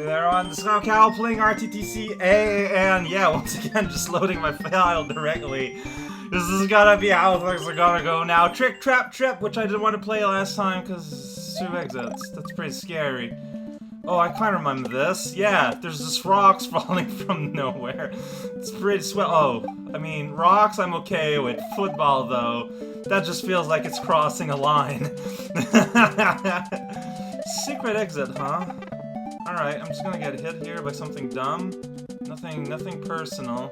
there on the Cow playing RttC, and yeah, once again, just loading my file directly. This is gonna be how things are gonna go now. Trick, Trap, Trip, which I didn't want to play last time because 2 exits. That's pretty scary. Oh, I kind of remember this. Yeah, there's just rocks falling from nowhere. It's pretty swell. Oh, I mean, rocks I'm okay with. Football, though, that just feels like it's crossing a line. Secret exit, huh? Alright, I'm just gonna get hit here by something dumb. Nothing personal.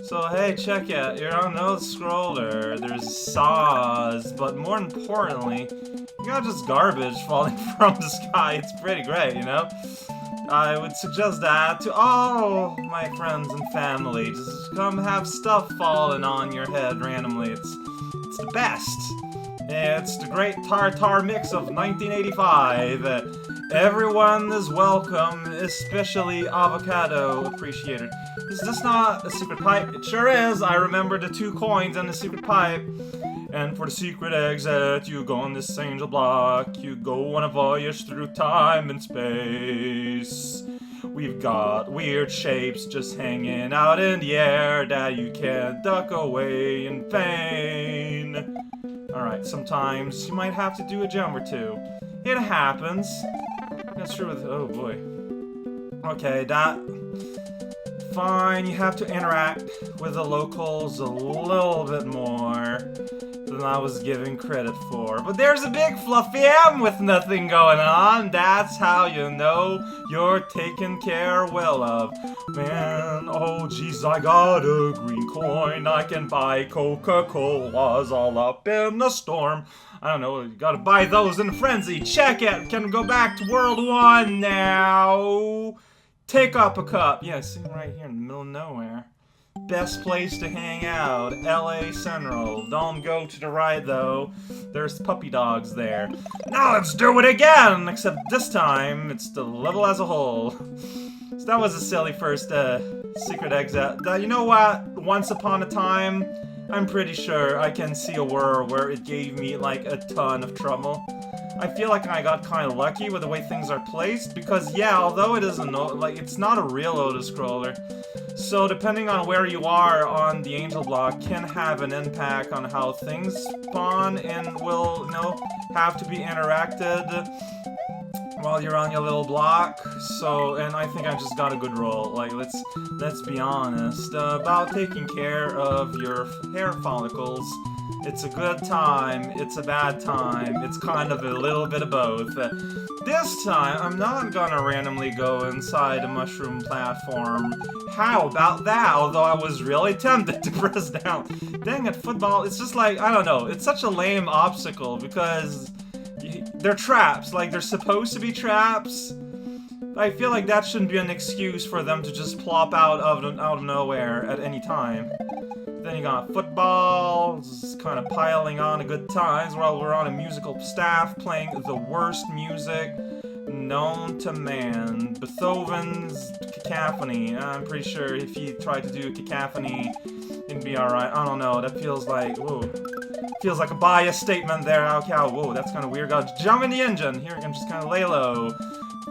So, hey, check it. You're on no scroller. There's saws, but more importantly, you got just garbage falling from the sky. It's pretty great, you know? I would suggest that to all my friends and family. Just come have stuff falling on your head randomly. It's the best. It's the great tartar mix of 1985. Everyone is welcome, especially avocado appreciated. Is this not a secret pipe? It sure is. I remember the 2 coins and the secret pipe. And for the secret exit, you go on this angel block. You go on a voyage through time and space. We've got weird shapes just hanging out in the air that you can't duck away in vain. Alright, sometimes you might have to do a jump or 2. It happens. That's true with... oh boy. Okay, that... fine, you have to interact with the locals a little bit more than I was giving credit for. But there's a big fluffy M with nothing going on. That's how you know you're taken care well of. Man, oh geez, I got a green coin. I can buy Coca-Colas all up in the storm. I don't know, you gotta buy those in a frenzy. Check it! Can go back to World 1 now! Take up a cup. Yeah, sitting right here in the middle of nowhere. Best place to hang out, LA Central. Don't go to the right, though. There's puppy dogs there. Now let's do it again! Except this time, it's the level as a whole. So that was a silly first secret exit. You know what? Once upon a time, I'm pretty sure I can see a world where it gave me, like, a ton of trouble. I feel like I got kind of lucky with the way things are placed, because, yeah, although it isn't, like, it's not a real auto-scroller, so depending on where you are on the angel block can have an impact on how things spawn and will, you know, have to be interacted while you're on your little block. So, and I think I just got a good roll. Like, let's be honest about taking care of your hair follicles. It's a good time, it's a bad time, it's kind of a little bit of both. This time, I'm not gonna randomly go inside a mushroom platform. How about that? Although I was really tempted to press down. Dang it, football, it's just like, I don't know, it's such a lame obstacle because they're traps, like they're supposed to be traps. I feel like that shouldn't be an excuse for them to just plop out of nowhere at any time. Then you got football, just kind of piling on a good times while we're on a musical staff playing the worst music known to man. Beethoven's Cacophony. I'm pretty sure if he tried to do a cacophony, it'd be alright. I don't know, that feels like, whoa. Feels like a biased statement there, okay, whoa, that's kind of weird. Gotta jump in the engine. Here we can just kind of lay low.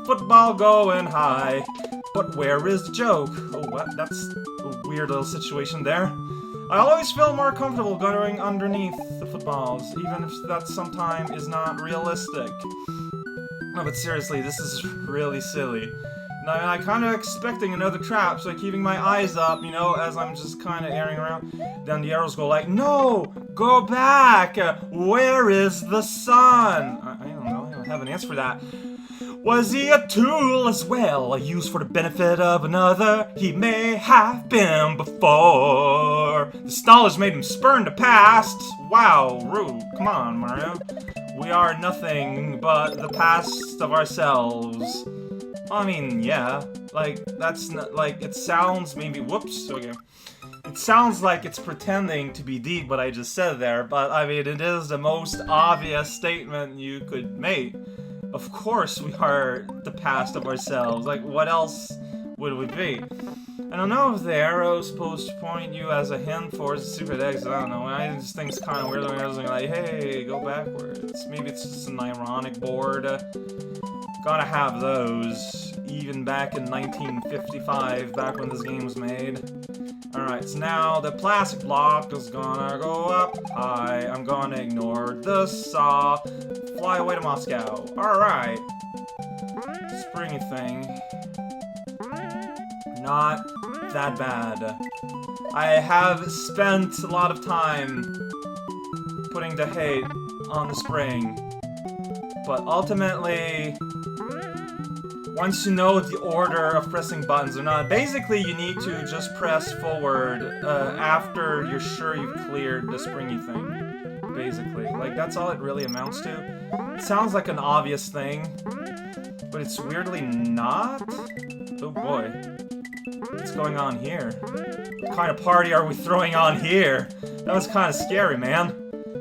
Football going high. But where is the joke? Oh, what? That's a weird little situation there. I always feel more comfortable going underneath the footballs, even if that sometimes is not realistic. No, but seriously, this is really silly. Now, I'm kind of expecting another trap, so I'm keeping my eyes up, you know, as I'm just kind of airing around. Then the arrows go like, no! Go back! Where is the sun? I don't know, I don't have an answer for that. Was he a tool as well, used for the benefit of another? He may have been before. This knowledge made him spurn the past. Wow, rude. Come on, Mario. We are nothing but the past of ourselves. I mean, yeah. Like, that's not, like, it sounds maybe, whoops, okay. It sounds like it's pretending to be deep what I just said there, but I mean, it is the most obvious statement you could make. Of course we are the past of ourselves. Like, what else would we be? I don't know if the arrow is supposed to point you as a hint for a secret exit. I don't know. I just think it's kind of weird when I was like, hey, go backwards. Maybe it's just an ironic board. Gotta have those. even back in 1955, back when this game was made. Alright, so now the plastic block is gonna go up high. I'm gonna ignore the saw. Fly away to Moscow. Alright. Springy thing. Not that bad. I have spent a lot of time putting the hate on the spring. But ultimately, once you know the order of pressing buttons or not, basically you need to just press forward after you're sure you've cleared the springy thing. Basically. Like, that's all it really amounts to. It sounds like an obvious thing, but it's weirdly not. Oh boy. What's going on here? What kind of party are we throwing on here? That was kind of scary, man.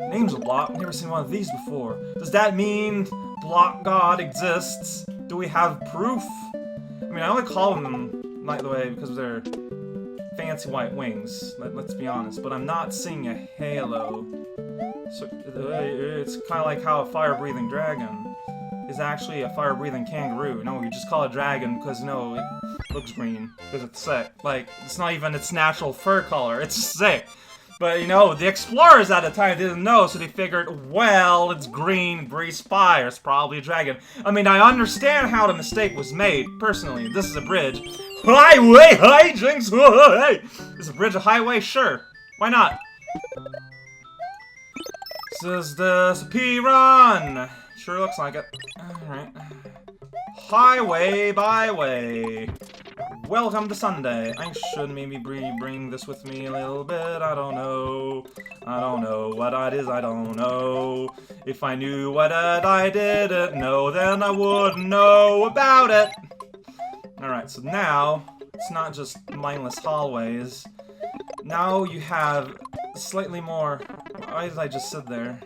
Name's a block. Never seen one of these before. Does that mean Block God exists? Do we have proof? I mean, I only call them, by the way, because of their fancy white wings. Let's be honest. But I'm not seeing a halo. So it's kind of like how a fire-breathing dragon is actually a fire-breathing kangaroo. No, you just call it dragon because, no, it looks green. Because it's sick. Like, it's not even its natural fur color. It's sick. But, you know, the explorers at the time didn't know, so they figured, well, it's green, breathes fire, it's probably a dragon. I mean, I understand how the mistake was made, personally. This is a bridge. Highway, hijinks, hey! Is a bridge a highway? Sure. Why not? This is the P-Run! Sure looks like it. Alright. Highway, byway. Welcome to Sunday. I should maybe bring this with me a little bit. I don't know. I don't know what it is. I don't know. If I knew what I didn't know, then I wouldn't know about it. Alright, so now, it's not just mindless hallways. Now you have slightly more... Why did I just sit there?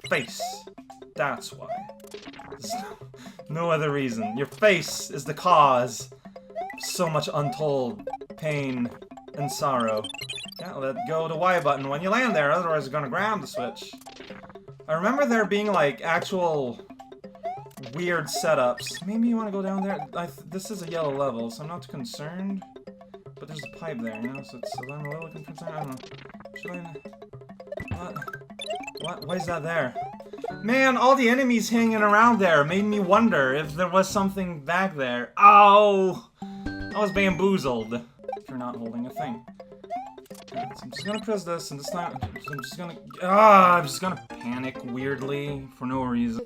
Face. That's why. No other reason. Your face is the cause of so much untold pain and sorrow. Can't let go the Y button when you land there, otherwise you're gonna grab the switch. I remember there being, like, actual weird setups. Maybe you want to go down there? This is a yellow level, so I'm not too concerned. But there's a pipe there, you know, so I'm a little concerned. I don't know. Should I... What? Why is that there? Man, all the enemies hanging around there made me wonder if there was something back there. Oh! I was bamboozled. If you're not holding a thing. Okay, so I'm just gonna press this, and this time I'm just gonna... I'm just gonna panic weirdly for no reason.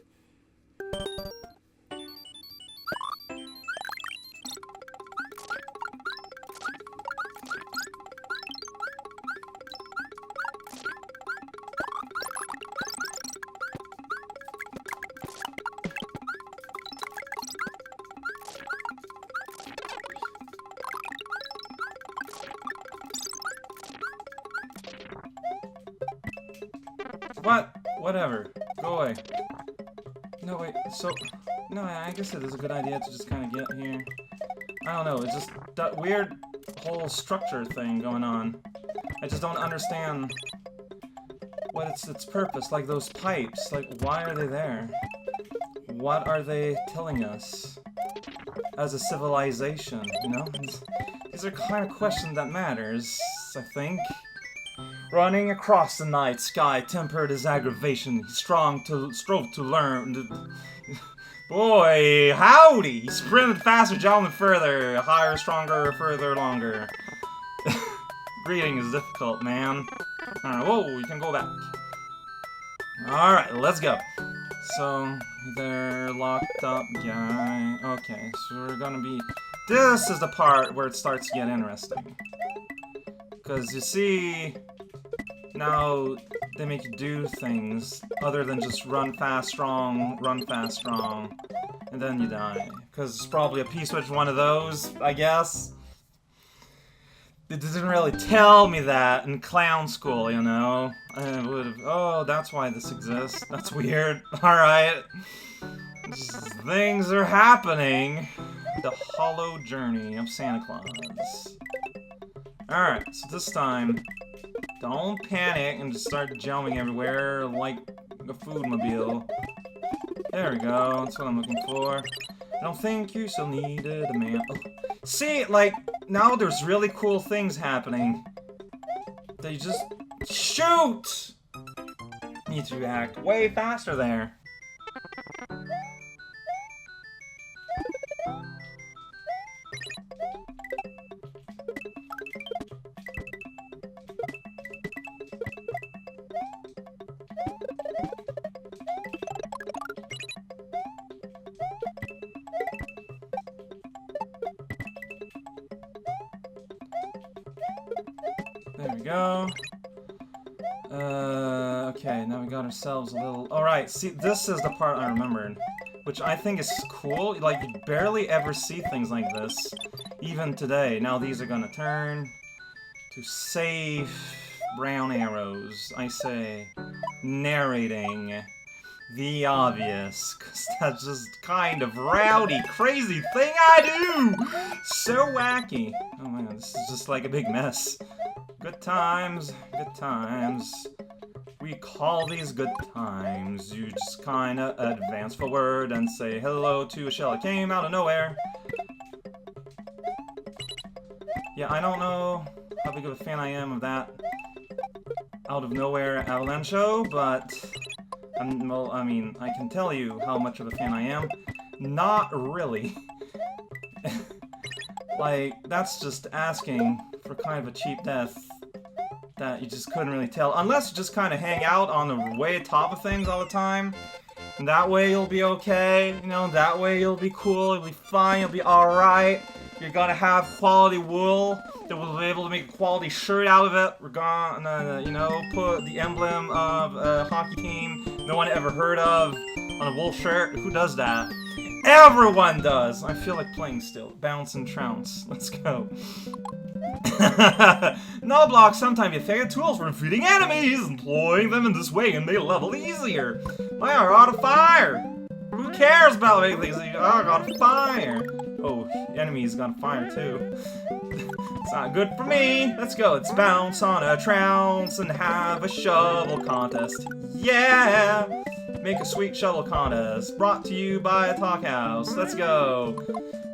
What? Whatever. Go away. No, wait, so... No, I guess it is a good idea to just kind of get here. I don't know, it's just that weird whole structure thing going on. I just don't understand what its purpose. Like those pipes, like why are they there? What are they telling us as a civilization, you know? These are kind of questions that matters, I think. Running across the night sky tempered his aggravation. He strove to learn. Boy, howdy! He sprinted faster, jumping further, higher, stronger, further, longer. Reading is difficult, man. Alright, whoa, you can go back. Alright, let's go. So, they're locked up guy. Okay, so we're gonna be... This is the part where it starts to get interesting. Because you see... Now, they make you do things other than just run fast, strong, and then you die. Because it's probably a P-switch one of those, I guess. It didn't really tell me that in clown school, you know? I would've... Oh, that's why this exists. That's weird. Alright. Things are happening. The hollow journey of Santa Claus. Alright, so this time... Don't panic and just start jumping everywhere like a food mobile. There we go, that's what I'm looking for. I don't think you still needed a man. Oh. See, like, now there's really cool things happening. They just shoot! Need to act way faster there. There we go. Okay, now we got ourselves a little... Alright, see, this is the part I remembered. Which I think is cool. Like, you barely ever see things like this. Even today. Now these are gonna turn to safe brown arrows. I say, narrating the obvious. Because that's just kind of rowdy, crazy thing I do! So wacky. Oh my god, this is just like a big mess. Good times, good times. We call these good times. You just kinda advance forward and say hello to a shell that came out of nowhere. Yeah, I don't know how big of a fan I am of that out of nowhere avalanche show, but well, I mean, I can tell you how much of a fan I am. Not really. Like, that's just asking for kind of a cheap death that you just couldn't really tell. Unless you just kind of hang out on the way top of things all the time. And that way you'll be okay, you know, that way you'll be cool, you'll be fine, you'll be alright. You're gonna have quality wool that will be able to make a quality shirt out of it. We're gonna, you know, put the emblem of a hockey team no one ever heard of on a wool shirt. Who does that? Everyone does! I feel like playing still. Bounce and trounce. Let's go. No block, sometimes you figure tools for defeating enemies. Employing them in this way and make level easier. My out of fire! Who cares about making things easier? Oh, got a fire! Oh, enemies got fire too. It's not good for me. Let's go. Let's bounce on a trounce and have a shovel contest. Yeah! Make a sweet shovel contest. Brought to you by a talk house. Let's go.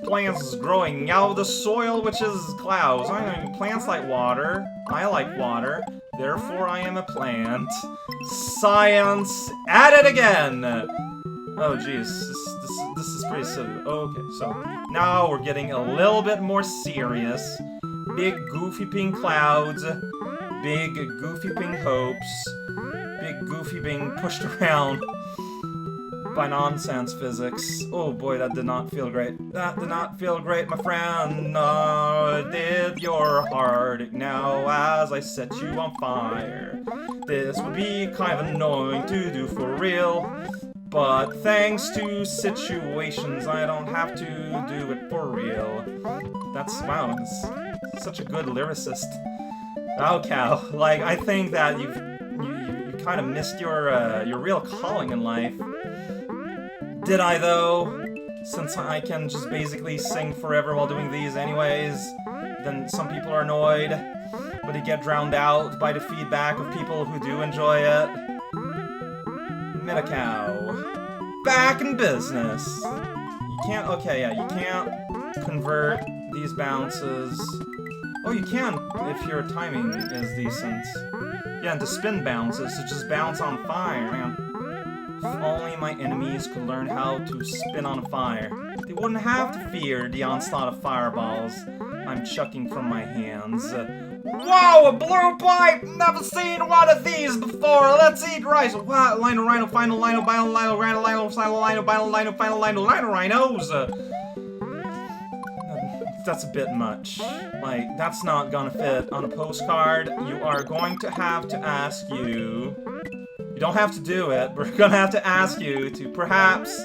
Plants growing out of the soil, which is clouds. I mean, plants like water. I like water. Therefore, I am a plant. Science at it again. Oh, jeez. This is pretty silly. Okay, so now we're getting a little bit more serious. Big goofy pink clouds. Big goofy pink hopes. Big goofy being pushed around by nonsense physics. Oh boy, that did not feel great. That did not feel great, my friend. Did your heart now as I set you on fire? This would be kind of annoying to do for real, but thanks to situations, I don't have to do it for real. That's, wow, that's such a good lyricist. Oh, cow. Like, I think that you kind of missed your real calling in life. Did I, though? Since I can just basically sing forever while doing these anyways, then some people are annoyed, but they get drowned out by the feedback of people who do enjoy it. Metacow. Back in business. You can't, okay, yeah, you can't convert these bounces. Oh, you can if your timing is decent. Yeah, into spin bounces, so just bounce on fire, man. If only my enemies could learn how to spin on fire. They wouldn't have to fear the onslaught of fireballs I'm chucking from my hands. Whoa, a blue pipe! Never seen one of these before! Let's eat rice! What? Lino, rhino, final lino, final lino, rhino, lino, final lino, final lino, final lino, lino, rhinos! That's a bit much. Like, that's not gonna fit on a postcard. You are going to have to ask you... You don't have to do it, but we're gonna have to ask you to perhaps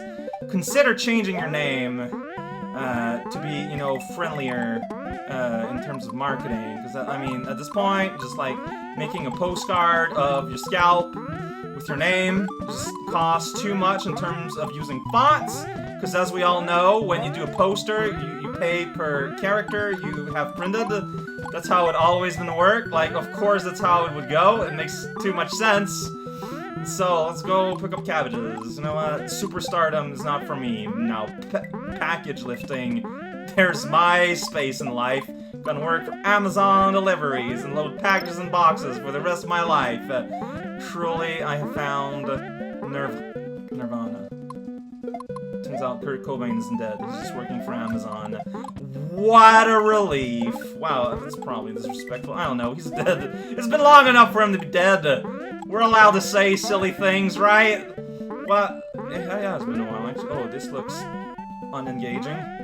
consider changing your name to be, you know, friendlier in terms of marketing. Because, I mean, at this point, just like making a postcard of your scalp with your name just costs too much in terms of using fonts. Because as we all know, when you do a poster, you pay per character you have printed. That's how it always been worked. Like, of course, that's how it would go. It makes too much sense. So, let's go pick up cabbages. You know what? Superstardom is not for me. Now, package lifting. There's my space in life. Gonna work for Amazon deliveries and load packages and boxes for the rest of my life. Truly, I have found Nirvana. Turns out Kurt Cobain isn't dead. He's just working for Amazon. What a relief. Wow, that's probably disrespectful. I don't know. He's dead. It's been long enough for him to be dead. We're allowed to say silly things, right? What? Yeah, it's been a while, actually. Oh, this looks unengaging.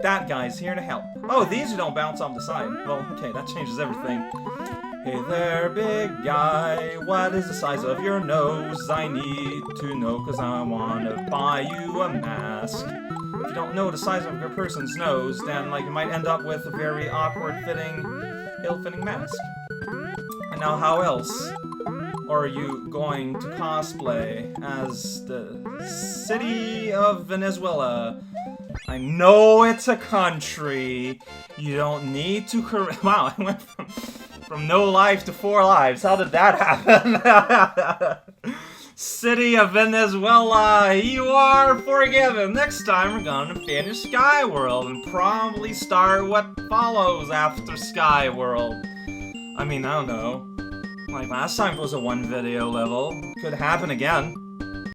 That guy's here to help. Oh, these don't bounce off the side. Well, okay, that changes everything. Hey there, big guy. What is the size of your nose? I need to know, cause I want to buy you a mask. If you don't know the size of your person's nose, then, like, you might end up with a very awkward-fitting, ill-fitting mask. And now, how else are you going to cosplay as the city of Venezuela? I know it's a country. You don't need to Wow, I went from no life to 4 lives. How did that happen? City of Venezuela, you are forgiven. Next time we're gonna finish Skyworld and probably start what follows after Skyworld. I mean, I don't know. Like last time it was a 1 video level. Could happen again.